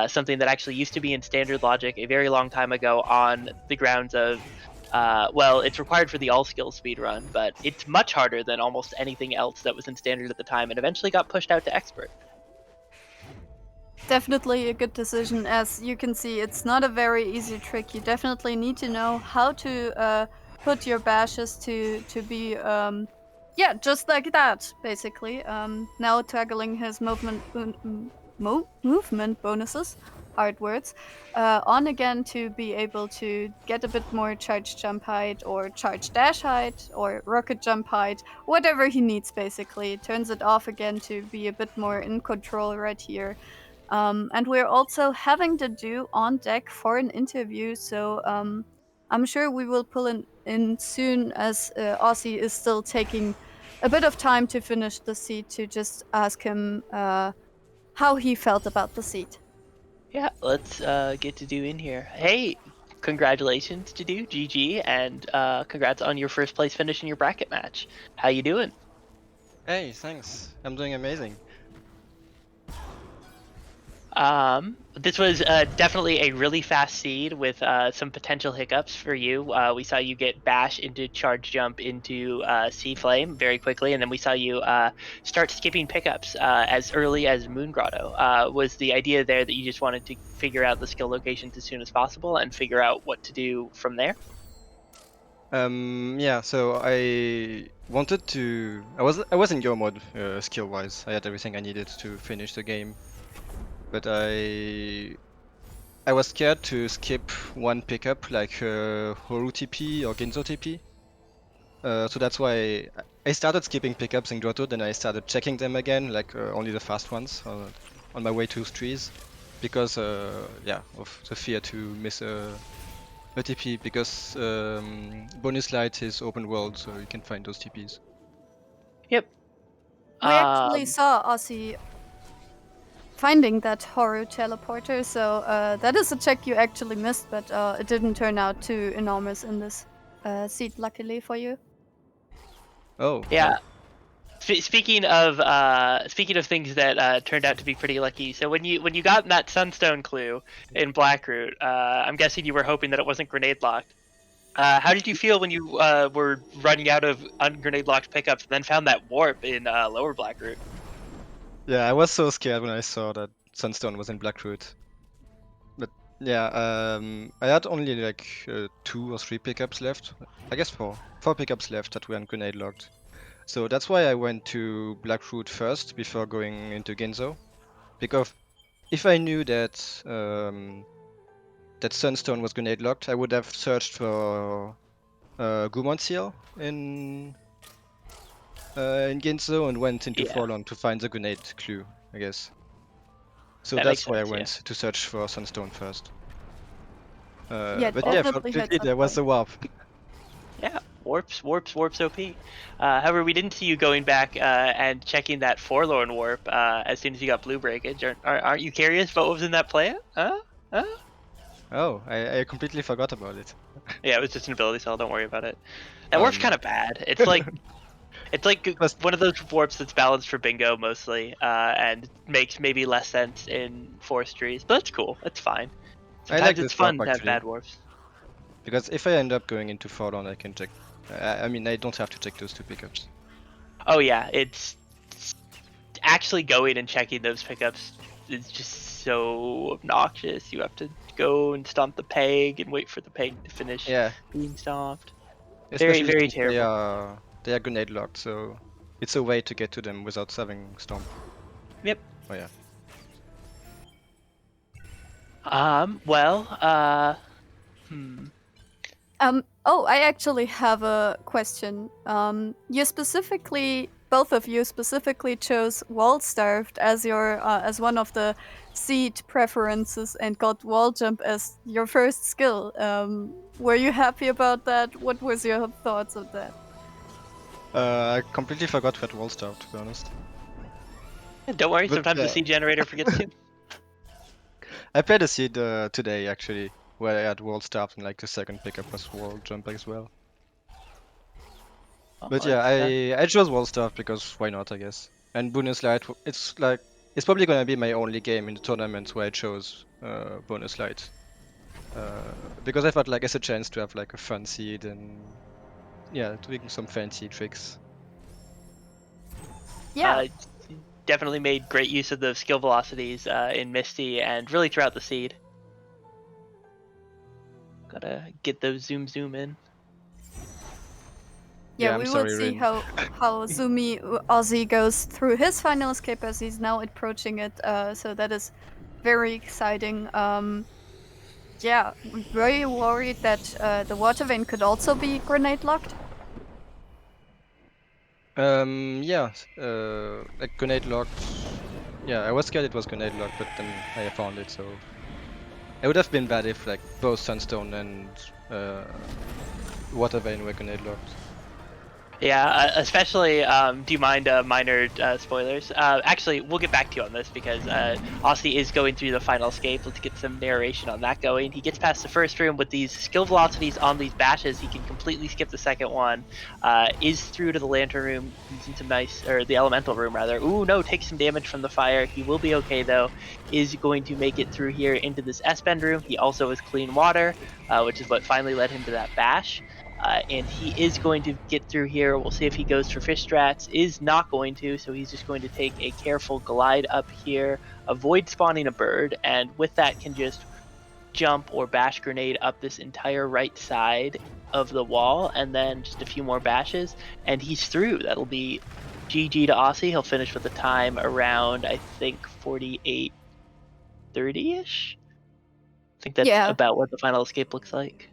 something that actually used to be in standard logic a very long time ago on the grounds of well, it's required for the all skill speedrun, but it's much harder than almost anything else that was in standard at the time, and eventually got pushed out to expert. Definitely a good decision. As you can see, it's not a very easy trick. You definitely need to know how to put your bashes to be yeah, just like that, basically. Now toggling his movement bonuses, hard words, on again to be able to get a bit more charge jump height or charge dash height or rocket jump height, whatever he needs, basically. Turns it off again to be a bit more in control right here. And we're also having Dedew on deck for an interview, so I'm sure we will pull in soon, as Aussie is still taking a bit of time to finish the seat, to just ask him how he felt about the seat. Yeah, let's get Dedew in here. Hey, congratulations, Dedew, GG, and congrats on your first place finish in your bracket match. How you doing? Hey, thanks. I'm doing amazing. This was definitely a really fast seed with some potential hiccups for you. We saw you get bash into charge jump into sea flame very quickly, and then we saw you start skipping pickups as early as Moon Grotto. Was the idea there that you just wanted to figure out the skill locations as soon as possible and figure out what to do from there? Yeah, so I wanted to. I was in go mode skill wise. I had everything I needed to finish the game, but I was scared to skip one pickup like Horu TP or Genzo TP. So that's why I started skipping pickups in Grotto, then I started checking them again, like only the fast ones on my way to trees, because yeah, of the fear to miss a TP, because bonus light is open world, so you can find those TPs. Yep. We actually saw Aussie finding that horror teleporter, so that is a check you actually missed, but it didn't turn out too enormous in this seat, luckily for you. Oh. Yeah. Speaking of things that turned out to be pretty lucky, so when you got that sunstone clue in Blackroot, I'm guessing you were hoping that it wasn't grenade locked. How did you feel when you were running out of ungrenade locked pickups and then found that warp in lower Blackroot? Yeah, I was so scared when I saw that Sunstone was in Blackroot. But yeah, I had only like 2 or 3 pickups left. I guess 4 pickups left that weren't grenade locked. So that's why I went to Blackroot first before going into Genzo. Because if I knew that that Sunstone was grenade locked, I would have searched for Gumon Seal in Genzo and went into Forlorn to find the grenade clue, I guess. So that's why I went to search for Sunstone first. Yeah, but yeah, fortunately there was a warp. Yeah, warps OP. However, we didn't see you going back and checking that Forlorn warp as soon as you got blue breakage. Aren't you curious about what was in that plant? Huh? Oh, I completely forgot about it. Yeah, it was just an ability cell. Don't worry about it. That warp's kind of bad. It's like one of those warps that's balanced for bingo mostly, and makes maybe less sense in forest trees. But that's cool. That's fine. Sometimes it's fun to have bad warps. Because if I end up going into Forlorn, I can check. I mean, I don't have to check those 2 pickups. Oh yeah, it's actually going and checking those pickups is just so obnoxious. You have to go and stomp the peg and wait for the peg to finish being stomped. Especially very terrible. They are grenade locked, so it's a way to get to them without having stomp. Yep. Oh yeah. Well, Oh, I actually have a question. Both of you specifically chose Wall Starved as your as one of the seed preferences and got Wall Jump as your first skill. Were you happy about that? What was your thoughts of that? I completely forgot what wall start, to be honest. don't worry, But sometimes the yeah. seed generator forgets to. I played a seed today actually, where I had wall start and like the second pickup was wall jump as well. But yeah, I chose wall start because why not, I guess. And bonus light, it's probably gonna be my only game in the tournament where I chose bonus light. Because I felt like it's a chance to have like a fun seed and yeah, doing some fancy tricks. Yeah, Definitely made great use of the skill velocities in Misty and really throughout the seed. Gotta get those zoom in. yeah, I'm we will sorry, see Rin. how zoomy Ozzy goes through his final escape as he's now approaching it. So that is very exciting. Yeah, were you worried that the water vein could also be grenade locked? Yeah, like grenade locked. Yeah, I was scared it was grenade locked, but then I found it, so it would have been bad if like both Sunstone and Water Vein were grenade locked. Yeah, especially, do you mind minor spoilers? Actually, we'll get back to you on this because Aussie is going through the final escape. Let's get some narration on that going. He gets past the first room with these skill velocities on these bashes. He can completely skip the second one. Is through to the lantern room using some or the elemental room rather. Ooh, no, takes some damage from the fire. He will be okay though. Is going to make it through here into this S-bend room. He also has clean water, which is what finally led him to that bash. And he is going to get through here. We'll see if he goes for fish strats. Is not going to, so he's just going to take a careful glide up here, avoid spawning a bird, and with that can just jump or bash grenade up this entire right side of the wall, and then just a few more bashes, and he's through. That'll be GG to Aussie. He'll finish with a time around, I think, 48:30-ish. I think that's Yeah, about what the final escape looks like.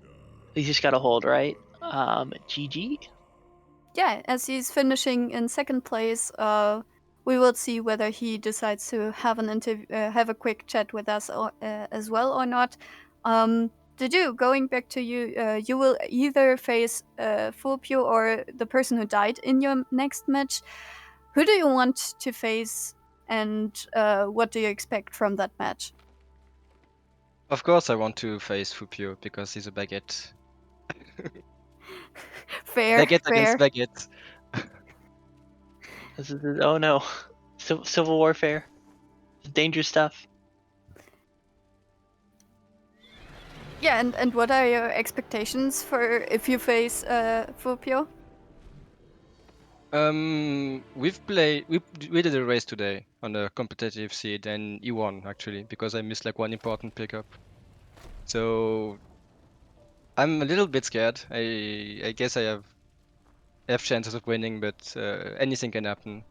He's just got to hold, right? GG. yeah. As he's finishing in second place, we will see whether he decides to have an have a quick chat with us as well or not. Dedew, going back to you, you will either face Fulpio or the person who died in your next match. Who do you want to face, and what do you expect from that match? Of course, I want to face Fupio because he's a baguette. Fair, Baguette against fair. baguette. Oh no, civil warfare, dangerous stuff. Yeah, and what are your expectations for if you face Fulpio? We did a race today on a competitive seed and he won actually because I missed like one important pickup. So I'm a little bit scared. I guess I have chances of winning, but anything can happen.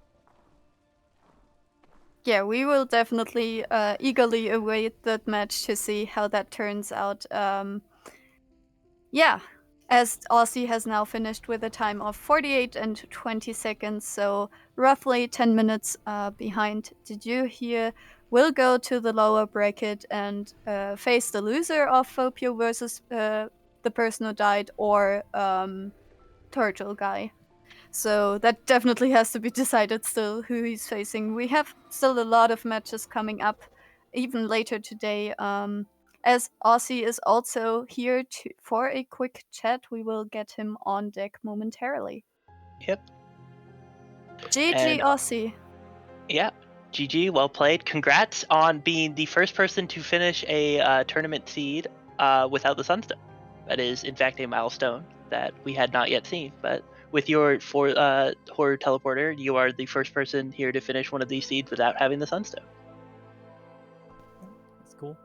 Yeah, we will definitely eagerly await that match to see how that turns out. Yeah, as Aussie has now finished with a time of 48 and 20 seconds, so roughly 10 minutes behind. Did you hear? We'll go to the lower bracket and face the loser of Fopio versus the person who died or Turtle Guy. So that definitely has to be decided still who he's facing. We have still a lot of matches coming up, even later today. As Aussie is also here for a quick chat, we will get him on deck momentarily. Yep. GG And Aussie. yeah, GG, well played. Congrats on being the first person to finish a tournament seed without the Sunstone. That is, in fact, a milestone that we had not yet seen. But with your horror teleporter, you are the first person here to finish one of these seeds without having the Sunstone. That's cool.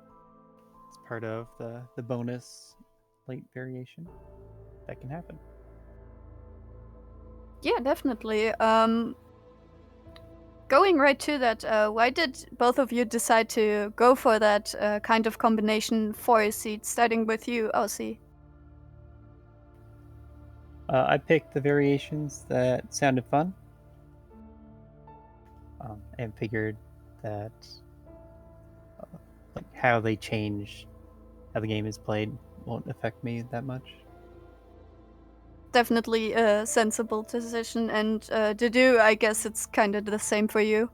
It's part of the bonus late variation that can happen. Yeah, definitely. going right to that, why did both of you decide to go for that kind of combination for a seed? Starting with you, Osse. I picked the variations that sounded fun, and figured that like how they change how the game is played won't affect me that much. Definitely a sensible decision. And Dedew, I guess it's kind of the same for you.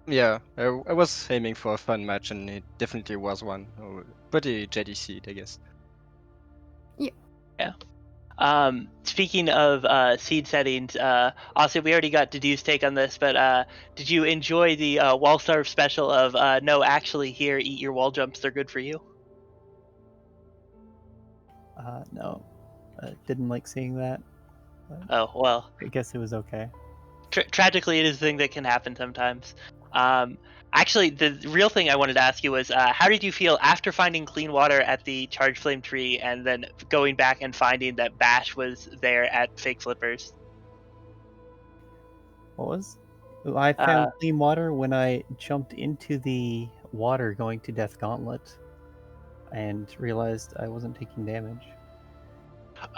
Yeah, I was aiming for a fun match, and it definitely was one. Pretty Jedi seed, I guess. Speaking of seed settings, also we already got Dedew's take on this, but did you enjoy the wall starve special of no, actually here, eat your wall jumps, they're good for you? No, didn't like seeing that. Oh, well. I guess it was okay. Tragically, it is a thing that can happen sometimes. Actually, the real thing I wanted to ask you was, how did you feel after finding clean water at the charged flame tree, and then going back and finding that Bash was there at Fake Flippers? What was? I found clean water when I jumped into the water going to Death Gauntlet, and realized I wasn't taking damage.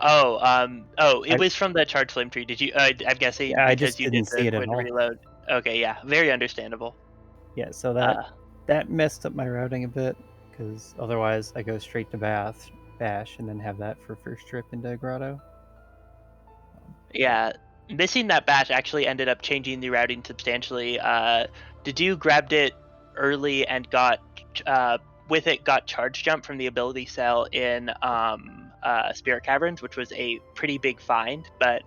It was from the charged flame tree. Did you? I'm guessing Yeah, I because just you didn't did see the it at quick all. reload. Okay, yeah, very understandable. Yeah, so that messed up my routing a bit, because otherwise I go straight to Bash, and then have that for first trip into Grotto. Yeah, missing that Bash actually ended up changing the routing substantially. Dedew grabbed it early and got with it got charge jump from the ability cell in Spirit Caverns, which was a pretty big find. But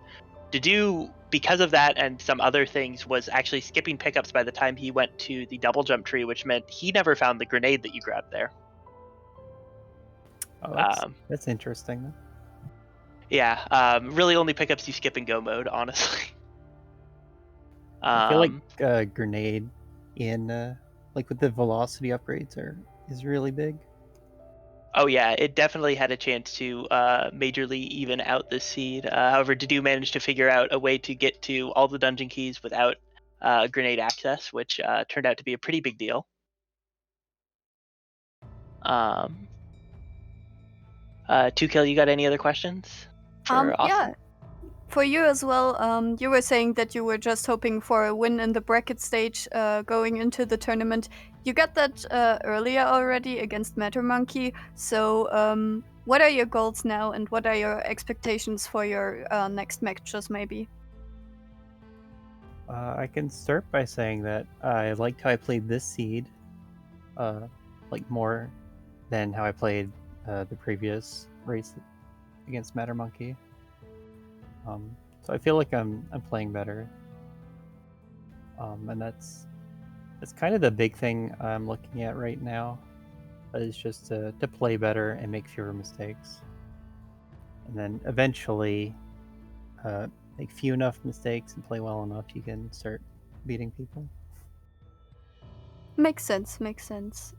Dedew, because of that and some other things, was actually skipping pickups by the time he went to the double jump tree, which meant he never found the grenade that you grabbed there. Oh, that's interesting. Then. Yeah, really only pickups you skip in go mode, honestly. I feel like grenade in like with the velocity upgrades is really big. Oh yeah, it definitely had a chance to majorly even out this seed. However, Dedew managed to figure out a way to get to all the dungeon keys without grenade access, which turned out to be a pretty big deal. Two Kill, you got any other questions for Austin? Yeah. For you as well, you were saying that you were just hoping for a win in the bracket stage going into the tournament. You got that earlier already against Matter Monkey. So, what are your goals now, and what are your expectations for your next matches, maybe? I can start by saying that I liked how I played this seed, like more than how I played the previous race against Matter Monkey. So I feel like I'm playing better, and that's kind of the big thing I'm looking at right now, is just to play better and make fewer mistakes, and then eventually make few enough mistakes and play well enough, you can start beating people. Makes sense, makes sense.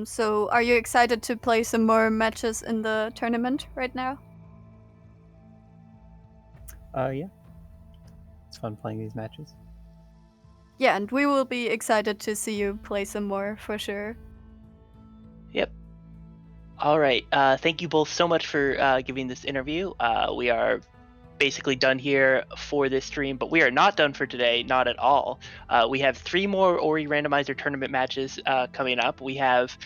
So are you excited to play some more matches in the tournament right now? Yeah. It's fun playing these matches. Yeah, and we will be excited to see you play some more, for sure. Yep. All right. Thank you both so much for giving this interview. We are basically done here for this stream, but we are not done for today, not at all. We have 3 more Ori Randomizer tournament matches coming up. We have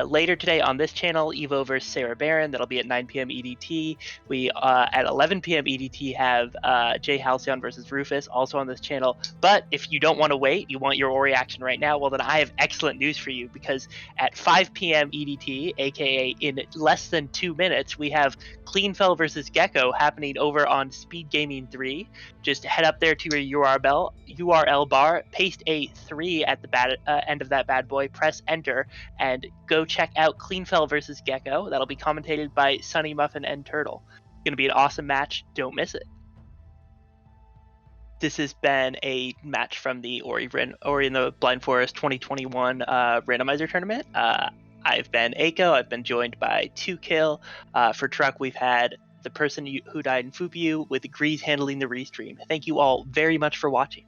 later today on this channel, Evo versus Sarah Barron. That'll be at 9 p.m. EDT. We at 11 p.m. EDT have Jay Halcyon versus Rufus, also on this channel. But if you don't want to wait, you want your Ori action right now, well then I have excellent news for you, because at 5 p.m. EDT, aka in less than 2 minutes, we have Cleanfell versus Gecko happening over on SpeedGaming 3. Just head up there to your URL bar, paste a 3 at the end of that bad boy, press enter, and go check out Cleanfell versus Gecko. That'll be commentated by Sunny Muffin and Turtle. It's going to be an awesome match. Don't miss it. This has been a match from the Ori in the Blind Forest 2021 randomizer tournament. I've been Aiko. I've been joined by 2Kill. For Truck, we've had the person who died in Fupiu, with Grease handling the restream. Thank you all very much for watching.